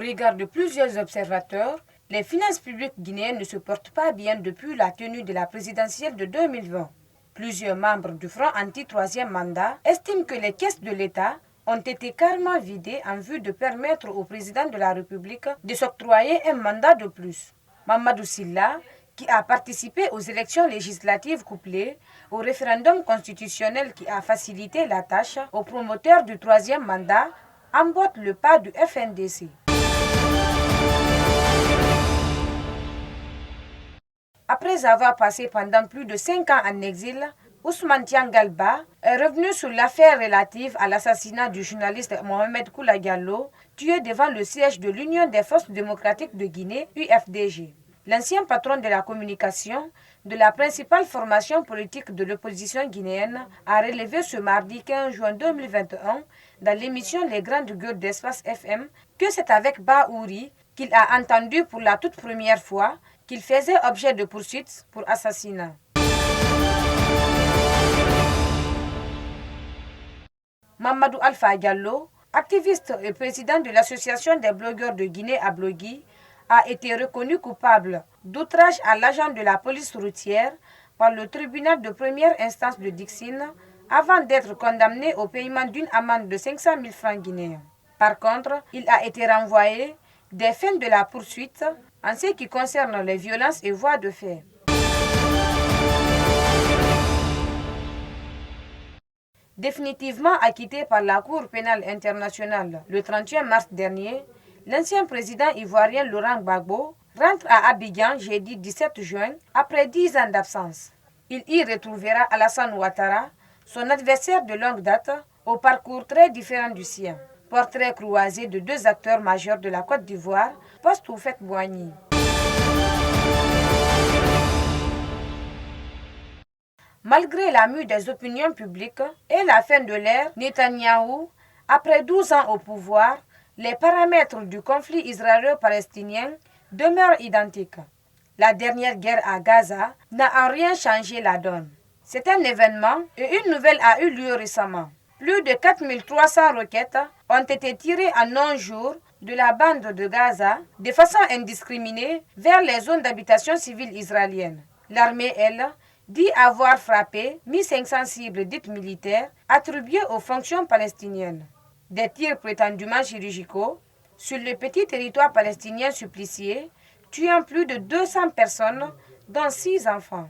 regard de plusieurs observateurs, les finances publiques guinéennes ne se portent pas bien depuis la tenue de la présidentielle de 2020. Plusieurs membres du Front anti-troisième mandat estiment que les caisses de l'État ont été carrément vidées en vue de permettre au président de la République de s'octroyer un mandat de plus. Mamadou Silla, qui a participé aux élections législatives couplées au référendum constitutionnel qui a facilité la tâche aux promoteurs du troisième mandat, emboîte le pas du FNDC. Après avoir passé pendant plus de 5 ans en exil, Ousmane Tiangalba est revenu sur l'affaire relative à l'assassinat du journaliste Mohamed Koula Diallo, tué devant le siège de l'Union des forces démocratiques de Guinée, UFDG. L'ancien patron de la communication de la principale formation politique de l'opposition guinéenne a relevé ce mardi 15 juin 2021 dans l'émission Les Grandes Gueules d'Espace FM que c'est avec Baouri qu'il a entendu pour la toute première fois qu'il faisait objet de poursuites pour assassinat. Mamadou Alpha Diallo, activiste et président de l'association des blogueurs de Guinée Ablogui, a été reconnu coupable d'outrage à l'agent de la police routière par le tribunal de première instance de Dixine avant d'être condamné au paiement d'une amende de 500 000 francs guinéens. Par contre, il a été renvoyé des fins de la poursuite en ce qui concerne les violences et voies de fait. Définitivement acquitté par la Cour pénale internationale le 31 mars dernier, l'ancien président ivoirien Laurent Gbagbo rentre à Abidjan jeudi 17 juin après 10 ans d'absence. Il y retrouvera Alassane Ouattara, son adversaire de longue date, au parcours très différent du sien. Portrait croisé de deux acteurs majeurs de la Côte d'Ivoire, post-Houphouët-Boigny. Malgré la mue des opinions publiques et la fin de l'ère Netanyahou, après 12 ans au pouvoir, les paramètres du conflit israélo-palestinien demeurent identiques. La dernière guerre à Gaza n'a en rien changé la donne. C'est un événement et une nouvelle a eu lieu récemment. Plus de 4300 roquettes ont été tirées en 11 jours de la bande de Gaza de façon indiscriminée vers les zones d'habitation civile israéliennes. L'armée, elle, dit avoir frappé 1500 cibles dites militaires attribuées aux fonctions palestiniennes. Des tirs prétendument chirurgicaux sur le petit territoire palestinien supplicié, tuant plus de 200 personnes, dont 6 enfants.